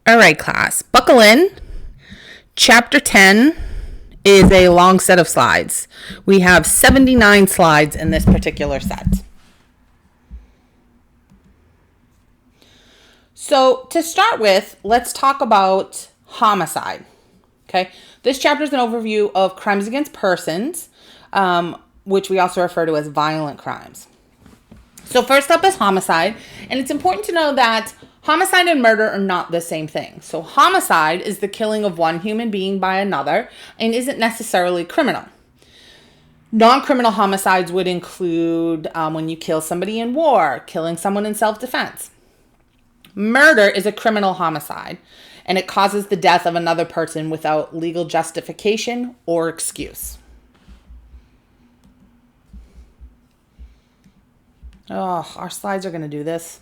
All right, class, buckle in. Chapter 10 is a long set of slides. We have 79 slides in this particular set. So to start with, let's talk about homicide. Okay, this chapter is an overview of crimes against persons, which we also refer to as violent crimes. So first up is homicide, and it's important to know that homicide and murder are not the same thing. So homicide is the killing of one human being by another and isn't necessarily criminal. Non-criminal homicides would include when you kill somebody in war, killing someone in self-defense. Murder is a criminal homicide, and it causes the death of another person without legal justification or excuse. Oh, our slides are going to do this.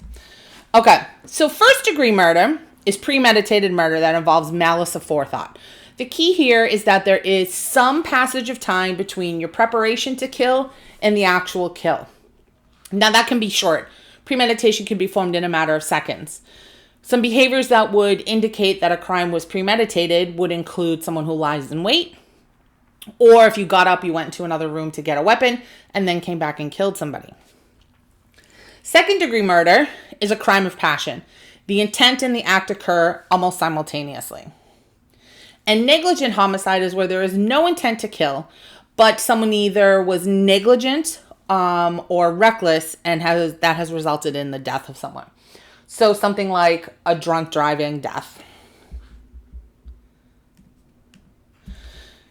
Okay, so first degree murder is premeditated murder that involves malice aforethought. The key here is that there is some passage of time between your preparation to kill and the actual kill. Now that can be short. Premeditation can be formed in a matter of seconds. Some behaviors that would indicate that a crime was premeditated would include someone who lies in wait, or if you got up, you went into another room to get a weapon and then came back and killed somebody. Second degree murder is a crime of passion. The intent and the act occur almost simultaneously. And negligent homicide is where there is no intent to kill, but someone either was negligent or reckless and that has resulted in the death of someone. So something like a drunk driving death.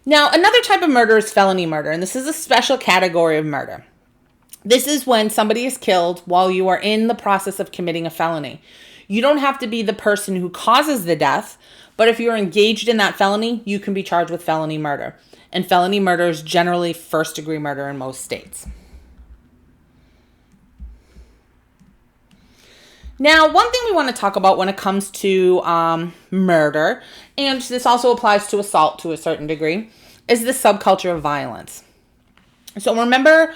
Now, another type of murder is felony murder, and this is a special category of murder. This is when somebody is killed while you are in the process of committing a felony. You don't have to be the person who causes the death, but if you're engaged in that felony, you can be charged with felony murder. And felony murder is generally first degree murder in most states. Now, one thing we want to talk about when it comes to murder, and this also applies to assault to a certain degree, is the subculture of violence. So remember,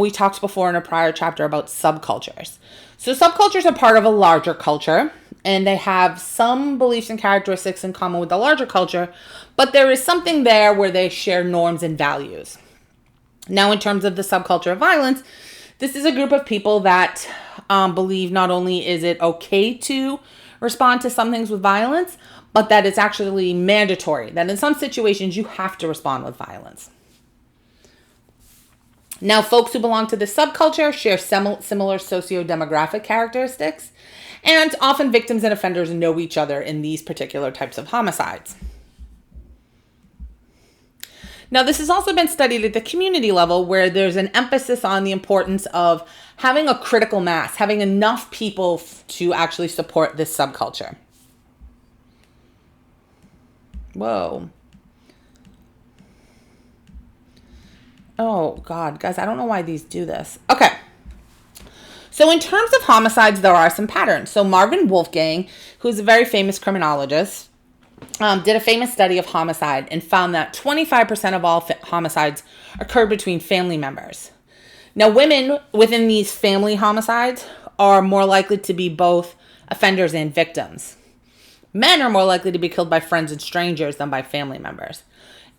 we talked before in a prior chapter about subcultures. So subcultures are part of a larger culture, and they have some beliefs and characteristics in common with the larger culture, but there is something there where they share norms and values. Now, in terms of the subculture of violence, this is a group of people that believe not only is it okay to respond to some things with violence, but that it's actually mandatory, that in some situations you have to respond with violence. Now, folks who belong to this subculture share similar socio-demographic characteristics, and often victims and offenders know each other in these particular types of homicides. Now, this has also been studied at the community level, where there's an emphasis on the importance of having a critical mass, having enough people to actually support this subculture. Whoa. Oh, God, guys, I don't know why these do this. Okay. So in terms of homicides, there are some patterns. So Marvin Wolfgang, who's a very famous criminologist, did a famous study of homicide and found that 25% of all homicides occur between family members. Now, women within these family homicides are more likely to be both offenders and victims. Men are more likely to be killed by friends and strangers than by family members.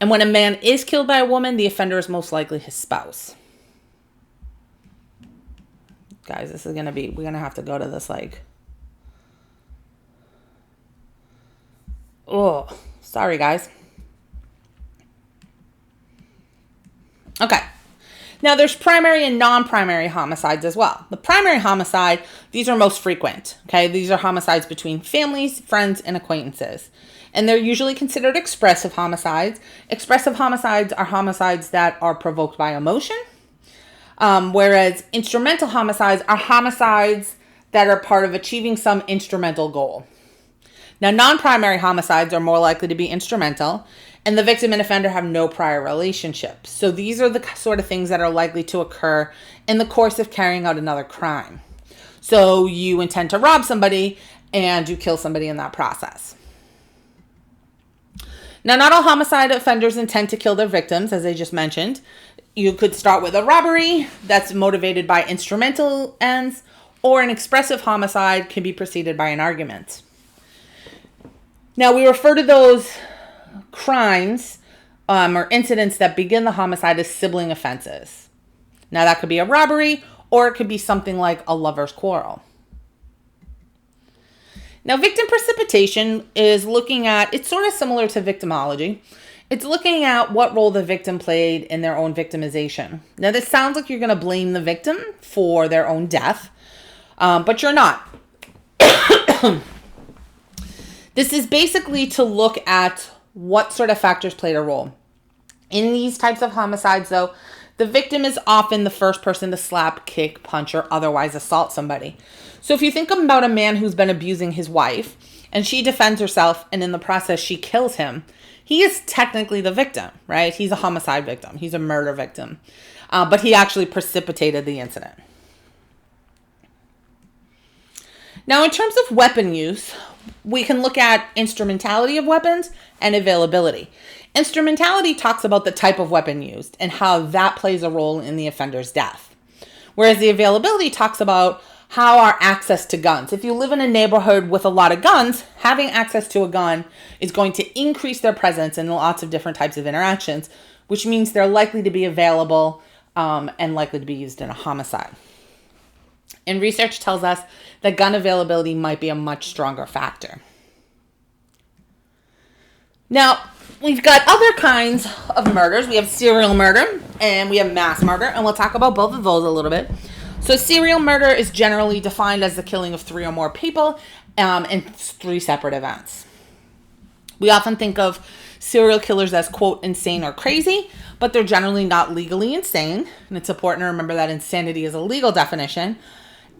And when a man is killed by a woman, the offender is most likely his spouse. Guys, this is going to be, we're going to have to go to this oh, sorry guys. Okay. Now there's primary and non-primary homicides as well. The primary homicide, these are most frequent. Okay. These are homicides between families, friends, and acquaintances. And they're usually considered expressive homicides. Expressive homicides are homicides that are provoked by emotion, whereas instrumental homicides are homicides that are part of achieving some instrumental goal. Now, non-primary homicides are more likely to be instrumental, and the victim and offender have no prior relationship. So these are the sort of things that are likely to occur in the course of carrying out another crime. So you intend to rob somebody, and you kill somebody in that process. Now, not all homicide offenders intend to kill their victims, as I just mentioned. You could start with a robbery that's motivated by instrumental ends, or an expressive homicide can be preceded by an argument. Now, we refer to those crimes or incidents that begin the homicide as sibling offenses. Now, that could be a robbery, or it could be something like a lover's quarrel. Now, victim precipitation is looking at, it's sort of similar to victimology. It's looking at what role the victim played in their own victimization. Now, this sounds like you're going to blame the victim for their own death, but you're not. This is basically to look at what sort of factors played a role. In these types of homicides, though, the victim is often the first person to slap, kick, punch, or otherwise assault somebody. So if you think about a man who's been abusing his wife, and she defends herself, and in the process she kills him, he is technically the victim, right? He's a homicide victim. He's a murder victim. But he actually precipitated the incident. Now, in terms of weapon use, we can look at instrumentality of weapons and availability. Instrumentality talks about the type of weapon used and how that plays a role in the offender's death. Whereas the availability talks about how our access to guns. If you live in a neighborhood with a lot of guns, having access to a gun is going to increase their presence in lots of different types of interactions, which means they're likely to be available and likely to be used in a homicide. And research tells us that gun availability might be a much stronger factor. Now, we've got other kinds of murders. We have serial murder and we have mass murder, and we'll talk about both of those a little bit. So serial murder is generally defined as the killing of 3 or more people in 3 separate events. We often think of serial killers as, quote, insane or crazy, but they're generally not legally insane. And it's important to remember that insanity is a legal definition,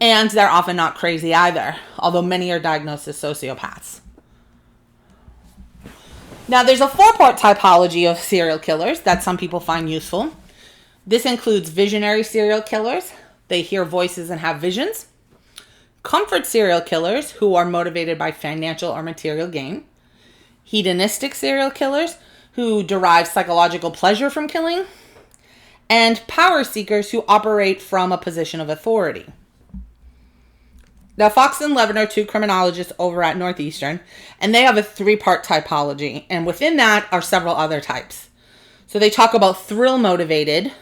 and they're often not crazy either, although many are diagnosed as sociopaths. Now, there's a 4-part typology of serial killers that some people find useful. This includes visionary serial killers. They hear voices and have visions. Comfort serial killers, who are motivated by financial or material gain. Hedonistic serial killers, who derive psychological pleasure from killing. And power seekers, who operate from a position of authority. Now, Fox and Levin are 2 criminologists over at Northeastern, and they have a 3-part typology, and within that are several other types. So they talk about thrill-motivated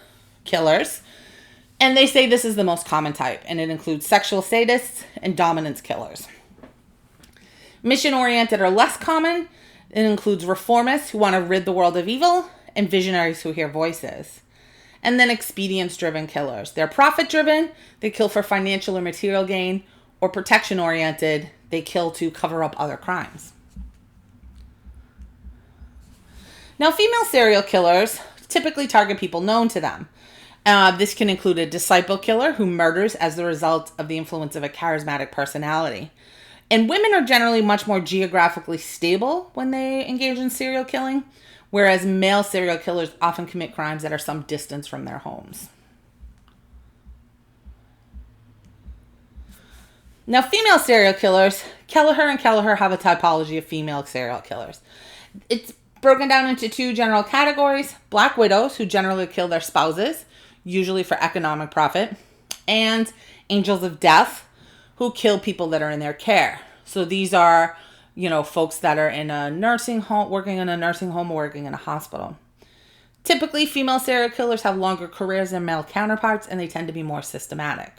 killers, and they say this is the most common type, and it includes sexual sadists and dominance killers. Mission-oriented are less common. It includes reformists who want to rid the world of evil, and visionaries who hear voices. And then expedience-driven killers. They're profit-driven. They kill for financial or material gain, or protection-oriented, they kill to cover up other crimes. Now, female serial killers typically target people known to them. This can include a disciple killer who murders as the result of the influence of a charismatic personality. And women are generally much more geographically stable when they engage in serial killing, whereas male serial killers often commit crimes that are some distance from their homes. Now, female serial killers, Kelleher and Kelleher have a typology of female serial killers. It's broken down into 2 general categories: black widows, who generally kill their spouses, usually for economic profit, and angels of death, who kill people that are in their care. So these are, folks that are in a nursing home, working in a nursing home, or working in a hospital. Typically, female serial killers have longer careers than male counterparts, and they tend to be more systematic.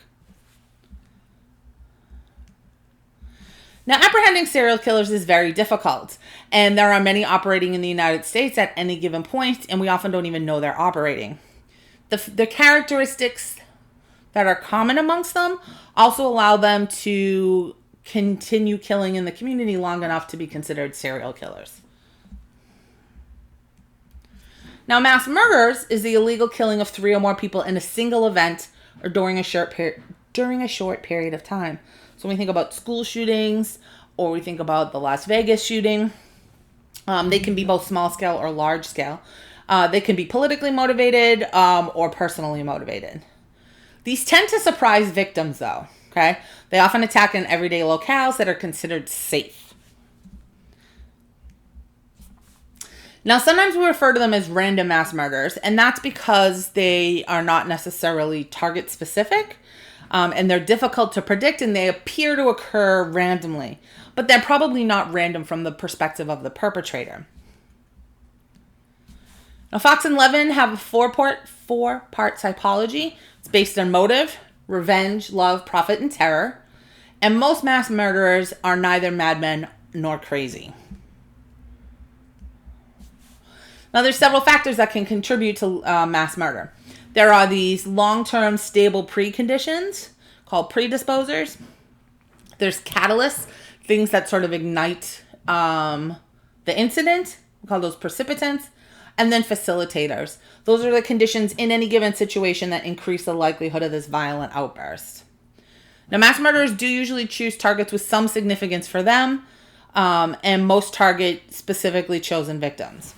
Now, apprehending serial killers is very difficult, and there are many operating in the United States at any given point, and we often don't even know they're operating. The characteristics that are common amongst them also allow them to continue killing in the community long enough to be considered serial killers. Now, mass murders is the illegal killing of 3 or more people in a single event or during a short period of time. So when we think about school shootings, or we think about the Las Vegas shooting, they can be both small scale or large scale. They can be politically motivated or personally motivated. These tend to surprise victims, though. Okay, they often attack in everyday locales that are considered safe. Now, sometimes we refer to them as random mass murders, and that's because they are not necessarily target specific. And they're difficult to predict, and they appear to occur randomly. but they're probably not random from the perspective of the perpetrator. Now, Fox and Levin have a four-part typology. It's based on motive, revenge, love, profit, and terror. And most mass murderers are neither madmen nor crazy. Now, there's several factors that can contribute to mass murder. There are these long-term stable preconditions called predisposers. There's catalysts, things that sort of ignite the incident. We call those precipitants. And then facilitators. Those are the conditions in any given situation that increase the likelihood of this violent outburst. Now, mass murderers do usually choose targets with some significance for them, and most target specifically chosen victims.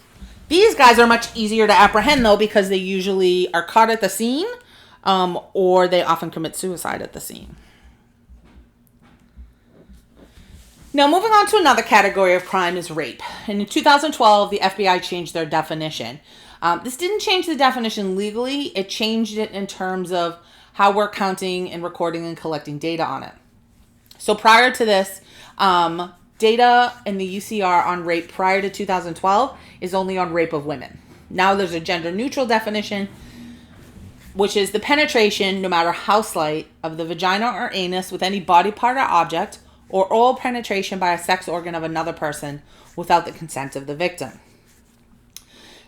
These guys are much easier to apprehend, though, because they usually are caught at the scene, or they often commit suicide at the scene. Now, moving on to another category of crime is rape. And in 2012, the FBI changed their definition. This didn't change the definition legally. It changed it in terms of how we're counting and recording and collecting data on it. So prior to this, data in the UCR on rape prior to 2012 is only on rape of women. Now there's a gender-neutral definition, which is the penetration, no matter how slight, of the vagina or anus with any body part or object, or oral penetration by a sex organ of another person without the consent of the victim.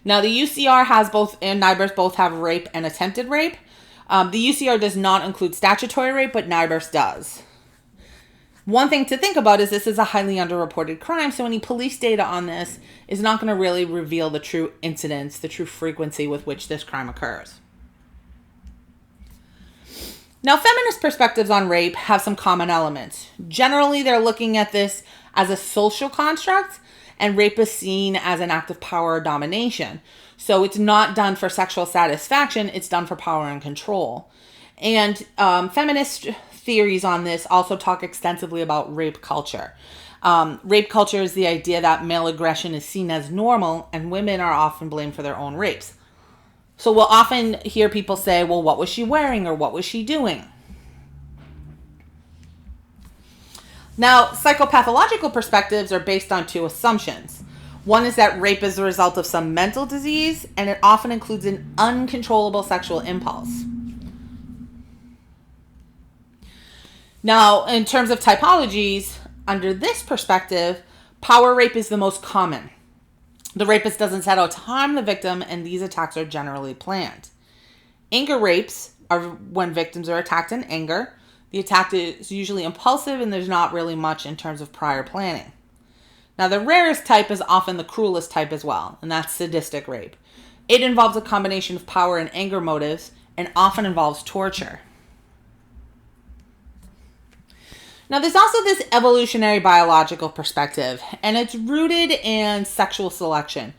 Now, the UCR has both, and NIBRS both have rape and attempted rape. The UCR does not include statutory rape, but NIBRS does. One thing to think about is this is a highly underreported crime, so any police data on this is not going to really reveal the true incidence, the true frequency with which this crime occurs. Now, feminist perspectives on rape have some common elements. Generally, they're looking at this as a social construct, and rape is seen as an act of power or domination. So it's not done for sexual satisfaction, it's done for power and control. And feminist theories on this also talk extensively about rape culture. Rape culture is the idea that male aggression is seen as normal, and women are often blamed for their own rapes. So we'll often hear people say, well, what was she wearing or what was she doing? Now, psychopathological perspectives are based on two assumptions. One is that rape is the result of some mental disease, and it often includes an uncontrollable sexual impulse. Now, in terms of typologies, under this perspective, power rape is the most common. The rapist doesn't set out to harm the victim, and these attacks are generally planned. Anger rapes are when victims are attacked in anger. The attack is usually impulsive, and there's not really much in terms of prior planning. Now, the rarest type is often the cruelest type as well, and that's sadistic rape. It involves a combination of power and anger motives, and often involves torture. Now, there's also this evolutionary biological perspective, and it's rooted in sexual selection,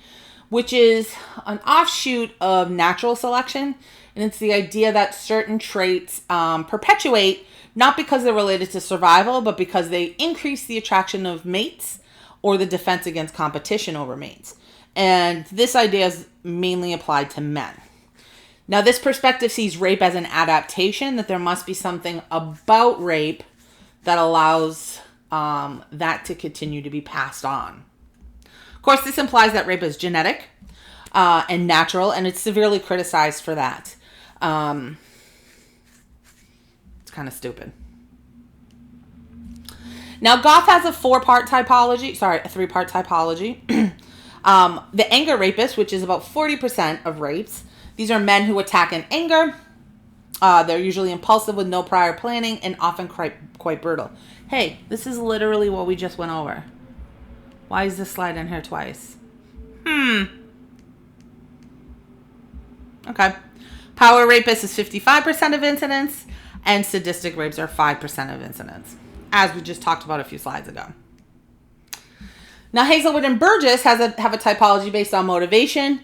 which is an offshoot of natural selection, and it's the idea that certain traits perpetuate not because they're related to survival, but because they increase the attraction of mates or the defense against competition over mates. And this idea is mainly applied to men. Now, this perspective sees rape as an adaptation, that there must be something about rape that allows that to continue to be passed on. Of course, this implies that rape is genetic and natural, and it's severely criticized for that. It's kind of stupid. Now, Goff has a three-part typology. The anger rapist, which is about 40% of rapes. These are men who attack in anger. They're usually impulsive with no prior planning and often quite brutal. Hey, this is literally what we just went over. Why is this slide in here twice? Okay. Power rapist is 55% of incidents, and sadistic rapes are 5% of incidents, as we just talked about a few slides ago. Now, Hazelwood and Burgess have a typology based on motivation,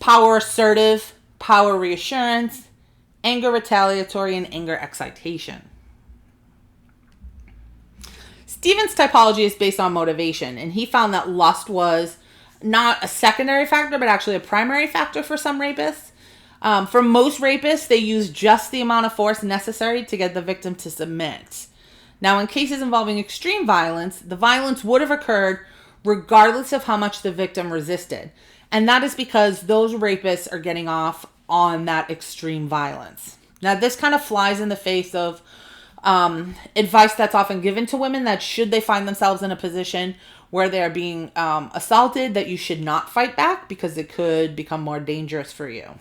power assertive, power reassurance, anger retaliatory, and anger excitation. Stevens' typology is based on motivation, and he found that lust was not a secondary factor, but actually a primary factor for some rapists. For most rapists, they use just the amount of force necessary to get the victim to submit. Now, in cases involving extreme violence, the violence would have occurred regardless of how much the victim resisted. And that is because those rapists are getting off on that extreme violence. Now, this kind of flies in the face of advice that's often given to women that should they find themselves in a position where they're being assaulted, that you should not fight back because it could become more dangerous for you.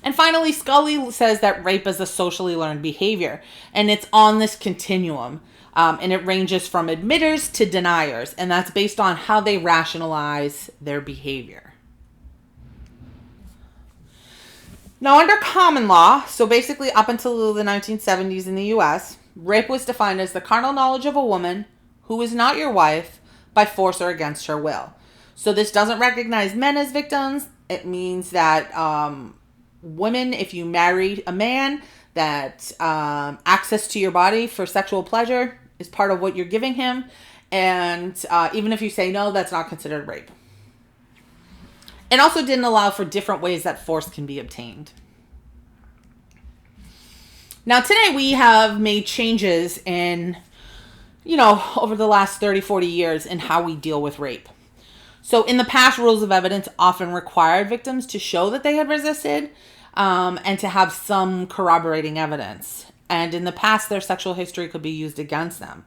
And finally, Scully says that rape is a socially learned behavior, and it's on this continuum, and it ranges from admitters to deniers, and that's based on how they rationalize their behavior. Now, under common law, so basically up until the 1970s in the U.S., rape was defined as the carnal knowledge of a woman who is not your wife by force or against her will. So this doesn't recognize men as victims. It means that women, if you marry a man, that access to your body for sexual pleasure is part of what you're giving him. And even if you say no, that's not considered rape. It also didn't allow for different ways that force can be obtained. Now, today we have made changes in, over the last 30, 40 years in how we deal with rape. So in the past, rules of evidence often required victims to show that they had resisted and to have some corroborating evidence. And in the past, their sexual history could be used against them.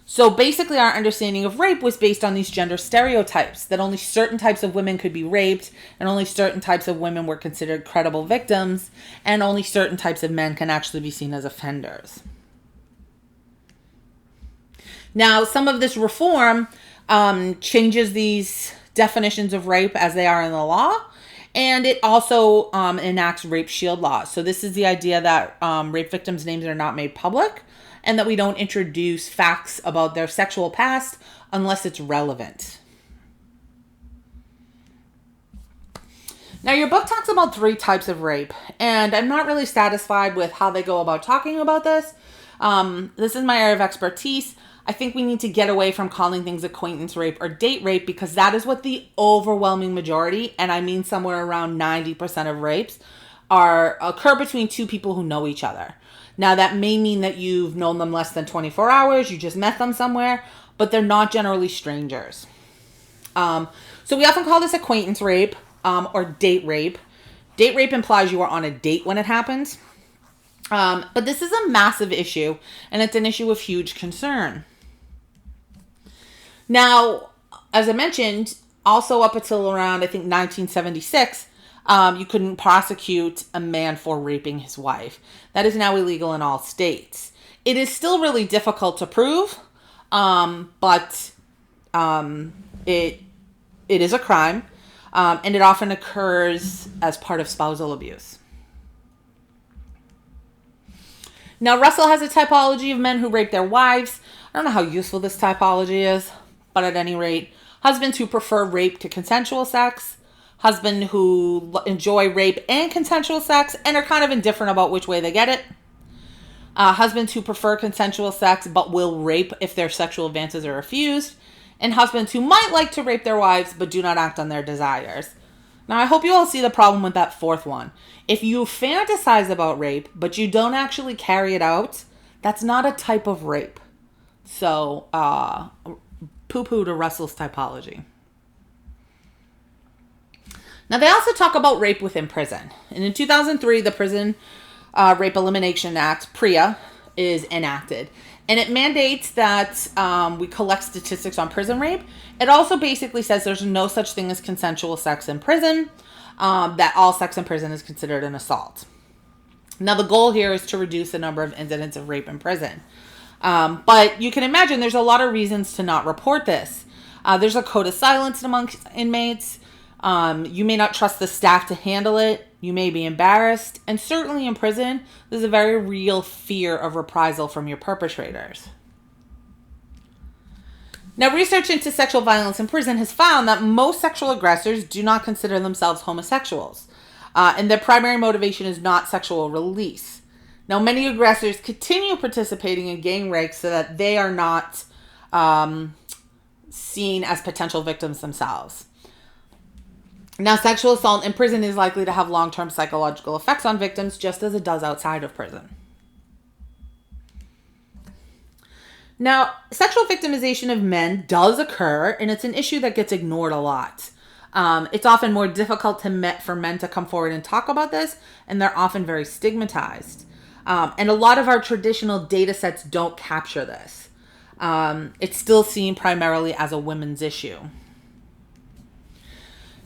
So basically, our understanding of rape was based on these gender stereotypes, that only certain types of women could be raped, and only certain types of women were considered credible victims, and only certain types of men can actually be seen as offenders. Now, some of this reform changes these definitions of rape as they are in the law, and it also enacts rape shield laws. So this is the idea that rape victims' names are not made public, and that we don't introduce facts about their sexual past unless it's relevant. Now, your book talks about 3 types of rape, and I'm not really satisfied with how they go about talking about this. This is my area of expertise. I think we need to get away from calling things acquaintance rape or date rape, because that is what the overwhelming majority, and I mean somewhere around 90% of rapes, occur between 2 people who know each other. Now, that may mean that you've known them less than 24 hours, you just met them somewhere, but they're not generally strangers. So we often call this acquaintance rape or date rape. Date rape implies you are on a date when it happens. But this is a massive issue, and it's an issue of huge concern. Now, as I mentioned, also up until around, I think, 1976, you couldn't prosecute a man for raping his wife. That is now illegal in all states. It is still really difficult to prove, but it is a crime, and it often occurs as part of spousal abuse. Now, Russell has a typology of men who rape their wives. I don't know how useful this typology is, but at any rate, husbands who prefer rape to consensual sex, husbands who enjoy rape and consensual sex and are kind of indifferent about which way they get it, husbands who prefer consensual sex but will rape if their sexual advances are refused, and husbands who might like to rape their wives but do not act on their desires. Now, I hope you all see the problem with that 4th one. If you fantasize about rape, but you don't actually carry it out, that's not a type of rape. So, poo-poo to Russell's typology. Now, they also talk about rape within prison. And in 2003, the Prison Rape Elimination Act, PREA, is enacted. And it mandates that we collect statistics on prison rape. It also basically says there's no such thing as consensual sex in prison, that all sex in prison is considered an assault. Now, the goal here is to reduce the number of incidents of rape in prison. But you can imagine there's a lot of reasons to not report this. There's a code of silence amongst inmates. You may not trust the staff to handle it. You may be embarrassed. And certainly in prison, there's a very real fear of reprisal from your perpetrators. Now, research into sexual violence in prison has found that most sexual aggressors do not consider themselves homosexuals. And their primary motivation is not sexual release. Now, many aggressors continue participating in gang rapes so that they are not seen as potential victims themselves. Now, sexual assault in prison is likely to have long-term psychological effects on victims, just as it does outside of prison. Now, sexual victimization of men does occur, and it's an issue that gets ignored a lot. It's often more difficult for men to come forward and talk about this, and they're often very stigmatized. And a lot of our traditional data sets don't capture this. It's still seen primarily as a women's issue.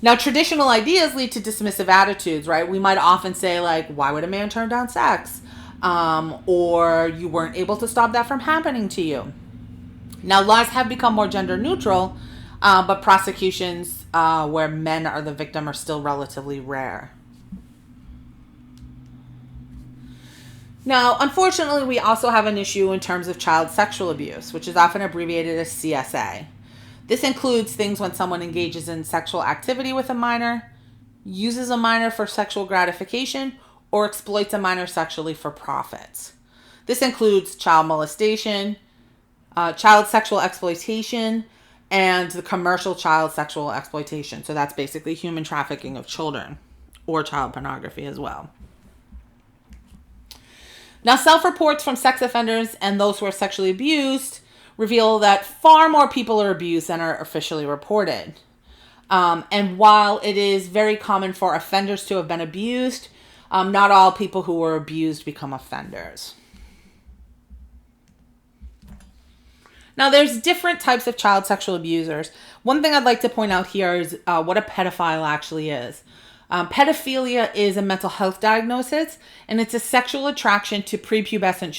Now, traditional ideas lead to dismissive attitudes, right? We might often say, like, why would a man turn down sex? Or you weren't able to stop that from happening to you. Now, laws have become more gender neutral, but prosecutions where men are the victim are still relatively rare. Now, unfortunately, we also have an issue in terms of child sexual abuse, which is often abbreviated as CSA. This includes things when someone engages in sexual activity with a minor, uses a minor for sexual gratification, or exploits a minor sexually for profit. This includes child molestation, child sexual exploitation, and the commercial child sexual exploitation. So that's basically human trafficking of children, or child pornography as well. Now, self-reports from sex offenders and those who are sexually abused reveal that far more people are abused than are officially reported. And while it is very common for offenders to have been abused, not all people who were abused become offenders. Now, there's different types of child sexual abusers. One thing I'd like to point out here is what a pedophile actually is. Pedophilia is a mental health diagnosis, and it's a sexual attraction to prepubescent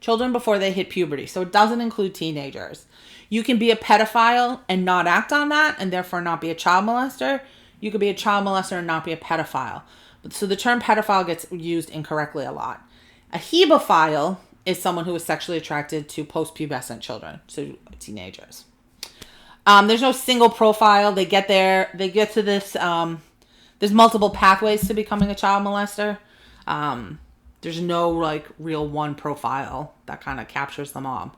children before they hit puberty. So it doesn't include teenagers. You can be a pedophile and not act on that, and therefore not be a child molester. You could be a child molester and not be a pedophile. So the term pedophile gets used incorrectly a lot. A hebephile is someone who is sexually attracted to post-pubescent children, so teenagers. There's no single profile. They get to this. There's multiple pathways to becoming a child molester. There's no real one profile that kind of captures them all.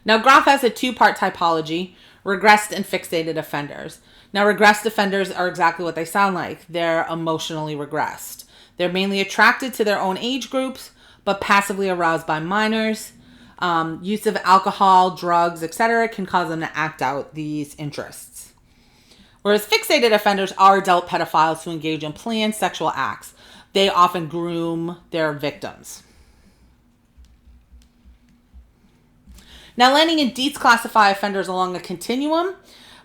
Now, Groff has a two-part typology: regressed and fixated offenders. Now, regressed offenders are exactly what they sound like. They're emotionally regressed. They're mainly attracted to their own age groups, but passively aroused by minors. Use of alcohol, drugs, etc. can cause them to act out these interests. Whereas fixated offenders are adult pedophiles who engage in planned sexual acts. They often groom their victims. Now, Lanning and Dietz classify offenders along a continuum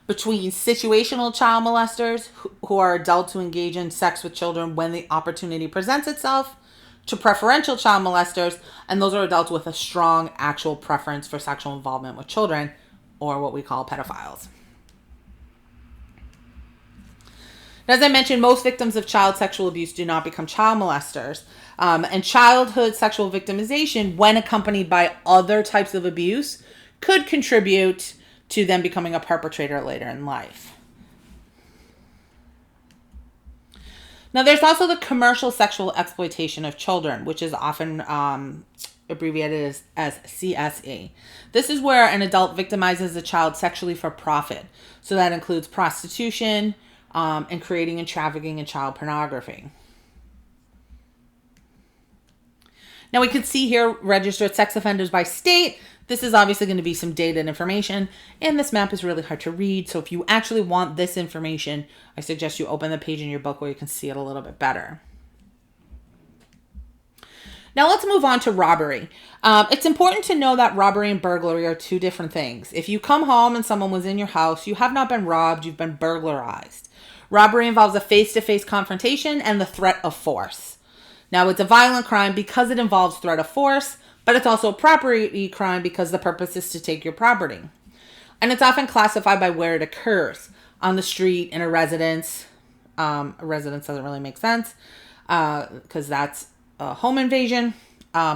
between situational child molesters who are adults who engage in sex with children when the opportunity presents itself, to preferential child molesters, and those are adults with a strong actual preference for sexual involvement with children, or what we call pedophiles. As I mentioned, most victims of child sexual abuse do not become child molesters. And childhood sexual victimization, when accompanied by other types of abuse, could contribute to them becoming a perpetrator later in life. Now, there's also the commercial sexual exploitation of children, which is often abbreviated as CSE. This is where an adult victimizes a child sexually for profit. So that includes prostitution, and creating and trafficking in child pornography. Now, we can see here registered sex offenders by state. This is obviously going to be some data and information, and this map is really hard to read. So if you actually want this information, I suggest you open the page in your book where you can see it a little bit better. Now let's move on to robbery. It's important to know that robbery and burglary are two different things. If you come home and someone was in your house, you have not been robbed, you've been burglarized. Robbery involves a face-to-face confrontation and the threat of force. Now, it's a violent crime because it involves threat of force, but it's also a property crime because the purpose is to take your property. And it's often classified by where it occurs: on the street, in a residence. A residence doesn't really make sense because that's a home invasion,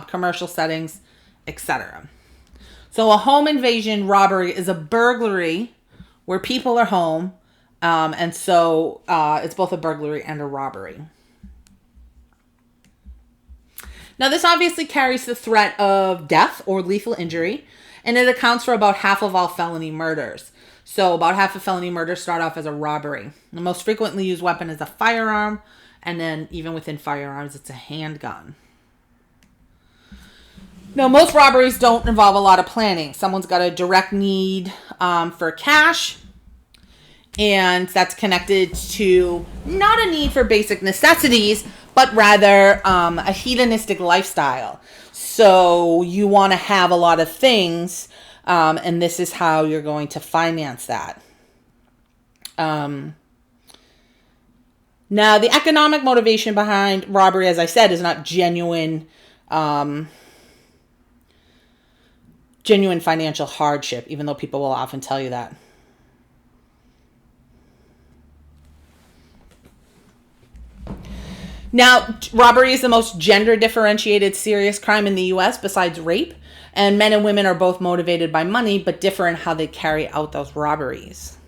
commercial settings, etc. So a home invasion robbery is a burglary where people are home, and so it's both a burglary and a robbery. Now, this obviously carries the threat of death or lethal injury, and it accounts for about half of all felony murders. So about half of felony murders start off as a robbery. The most frequently used weapon is a firearm, and then even within firearms, it's a handgun. Now, most robberies don't involve a lot of planning. Someone's got a direct need for cash, and that's connected to not a need for basic necessities, but rather a hedonistic lifestyle. So you want to have a lot of things, and this is how you're going to finance that. Now, the economic motivation behind robbery, as I said, is not genuine financial hardship, even though people will often tell you that. Now, robbery is the most gender differentiated serious crime in the U.S. besides rape, and men and women are both motivated by money, but differ in how they carry out those robberies.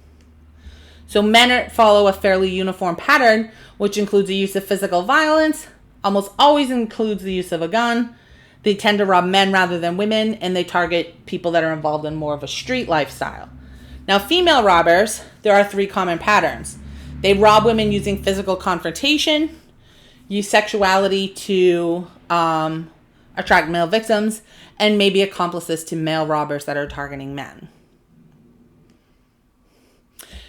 So men follow a fairly uniform pattern, which includes the use of physical violence, almost always includes the use of a gun. They tend to rob men rather than women, and they target people that are involved in more of a street lifestyle. Now, female robbers, there are 3 common patterns. They rob women using physical confrontation, use sexuality to attract male victims, and maybe accomplices to male robbers that are targeting men.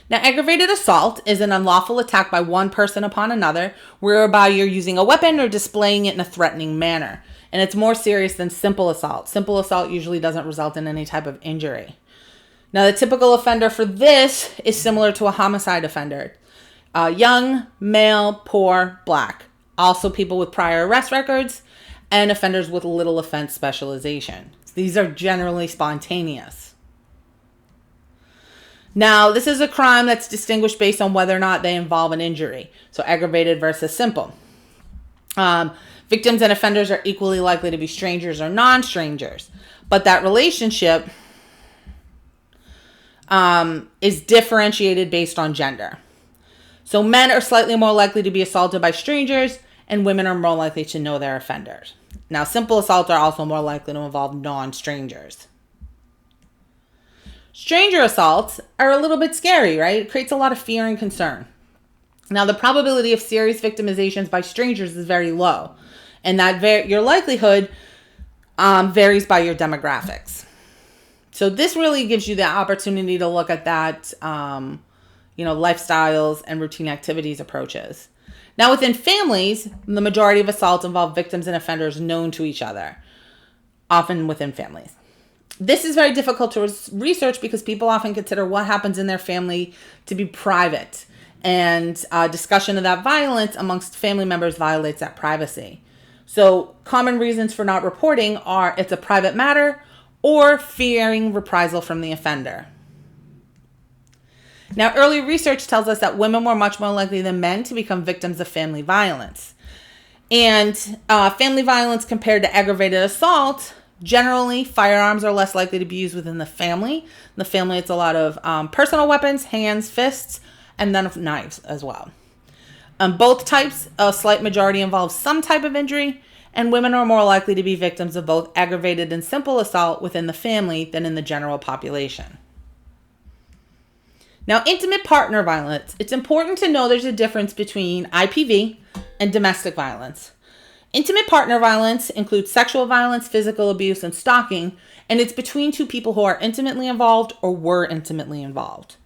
Now, aggravated assault is an unlawful attack by one person upon another, whereby you're using a weapon or displaying it in a threatening manner. And it's more serious than simple assault. Simple assault usually doesn't result in any type of injury. Now, the typical offender for this is similar to a homicide offender. Young, male, poor, black. Also people with prior arrest records and offenders with little offense specialization. These are generally spontaneous. Now, this is a crime that's distinguished based on whether or not they involve an injury. So aggravated versus simple. Victims and offenders are equally likely to be strangers or non-strangers. But that relationship is differentiated based on gender. So men are slightly more likely to be assaulted by strangers, and women are more likely to know their offenders. Now, simple assaults are also more likely to involve non-strangers. Stranger assaults are a little bit scary, right? It creates a lot of fear and concern. Now, the probability of serious victimizations by strangers is very low, and that your likelihood varies by your demographics. So this really gives you the opportunity to look at that, lifestyles and routine activities approaches. Now, within families, the majority of assaults involve victims and offenders known to each other, often within families. This is very difficult to research because people often consider what happens in their family to be private, and discussion of that violence amongst family members violates that privacy. So common reasons for not reporting are it's a private matter or fearing reprisal from the offender. Now, early research tells us that women were much more likely than men to become victims of family violence. And family violence compared to aggravated assault, generally firearms are less likely to be used within the family. In the family, it's a lot of personal weapons, hands, fists, and then knives as well. Both types, a slight majority involve some type of injury, and women are more likely to be victims of both aggravated and simple assault within the family than in the general population. Now, intimate partner violence. It's important to know there's a difference between IPV and domestic violence. Intimate partner violence includes sexual violence, physical abuse, and stalking, and it's between two people who are intimately involved or were intimately involved.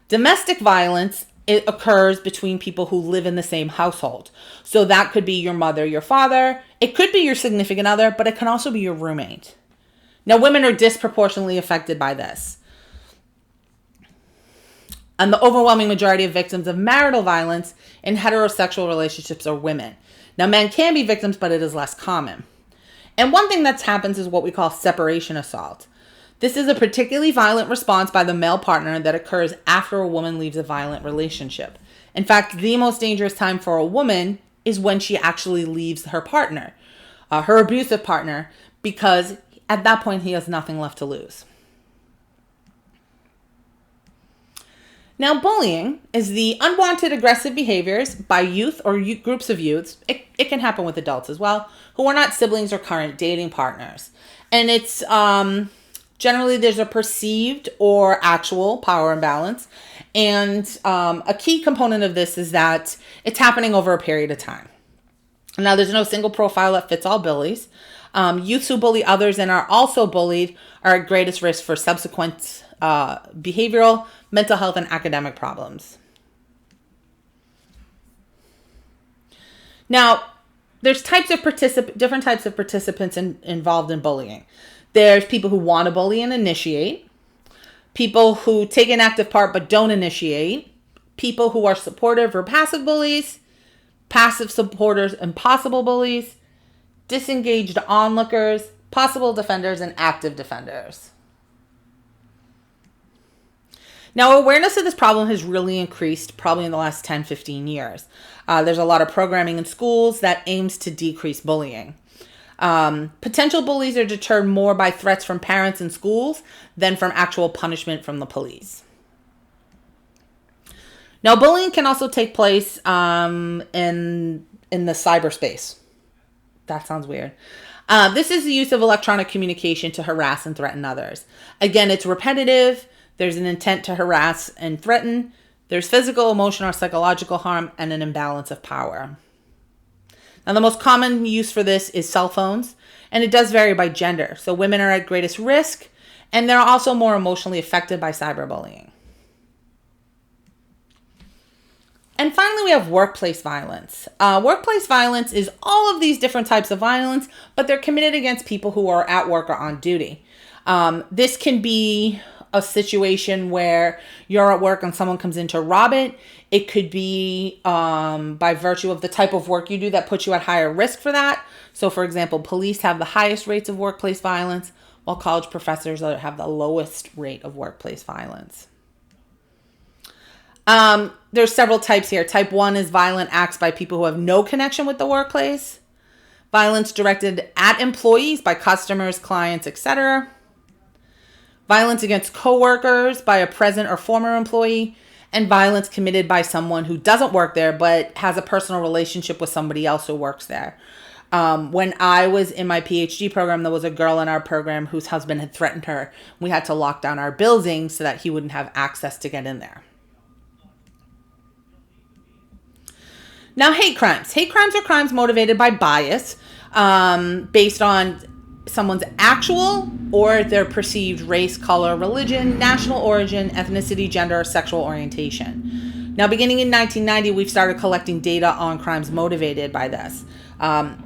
Domestic violence, it occurs between people who live in the same household. So that could be your mother, your father. It could be your significant other, but it can also be your roommate. Now, women are disproportionately affected by this. And the overwhelming majority of victims of marital violence in heterosexual relationships are women. Now, men can be victims, but it is less common. And one thing that happens is what we call separation assault. This is a particularly violent response by the male partner that occurs after a woman leaves a violent relationship. In fact, the most dangerous time for a woman is when she actually leaves her partner, her abusive partner, because at that point he has nothing left to lose. Now, bullying is the unwanted aggressive behaviors by youth or groups of youths. It can happen with adults as well, who are not siblings or current dating partners. And it's generally there's a perceived or actual power imbalance. And a key component of this is that it's happening over a period of time. Now, there's no single profile that fits all bullies. Youths who bully others and are also bullied are at greatest risk for subsequent behavioral, mental health, and academic problems. Now, there's different types of participants involved in bullying. There's people who want to bully and initiate, people who take an active part but don't initiate, people who are supportive or passive bullies, passive supporters and possible bullies, disengaged onlookers, possible defenders, and active defenders. Now, awareness of this problem has really increased probably in the last 10, 15 years. There's a lot of programming in schools that aims to decrease bullying. Potential bullies are deterred more by threats from parents and schools than from actual punishment from the police. Now, bullying can also take place in the cyberspace. That sounds weird. This is the use of electronic communication to harass and threaten others. Again, it's repetitive. There's an intent to harass and threaten. There's physical, emotional, or psychological harm, and an imbalance of power. Now, the most common use for this is cell phones, and it does vary by gender. So women are at greatest risk, and they're also more emotionally affected by cyberbullying. And finally, we have workplace violence. Workplace violence is all of these different types of violence, but they're committed against people who are at work or on duty. This can be a situation where you're at work and someone comes in to rob it. It could be by virtue of the type of work you do that puts you at higher risk for that. So, for example, police have the highest rates of workplace violence, while college professors have the lowest rate of workplace violence. There's several types here. Type 1 is violent acts by people who have no connection with the workplace. Violence directed at employees by customers, clients, etc. Violence against coworkers by a present or former employee. And violence committed by someone who doesn't work there but has a personal relationship with somebody else who works there. When I was in my PhD program, there was a girl in our program whose husband had threatened her. We had to lock down our building so that he wouldn't have access to get in there. Now, hate crimes. Hate crimes are crimes motivated by bias based on someone's actual or their perceived race, color, religion, national origin, ethnicity, gender, or sexual orientation. Now, beginning in 1990, we've started collecting data on crimes motivated by this.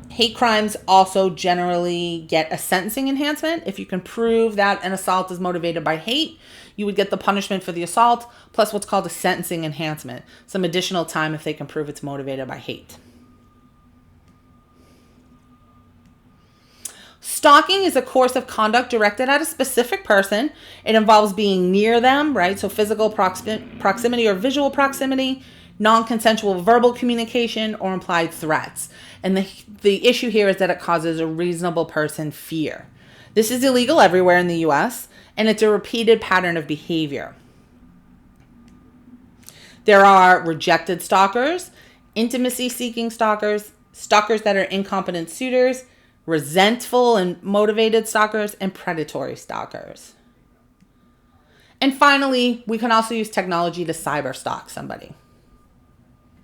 Hate crimes also generally get a sentencing enhancement. If you can prove that an assault is motivated by hate, you would get the punishment for the assault, plus what's called a sentencing enhancement, some additional time if they can prove it's motivated by hate. Stalking is a course of conduct directed at a specific person. It involves being near them, right? So physical proximity or visual proximity, non-consensual verbal communication, or implied threats. And the issue here is that it causes a reasonable person fear. This is illegal everywhere in the U.S., and it's a repeated pattern of behavior. There are rejected stalkers, intimacy-seeking stalkers, stalkers that are incompetent suitors, resentful and motivated stalkers, and predatory stalkers. And finally, we can also use technology to cyber stalk somebody.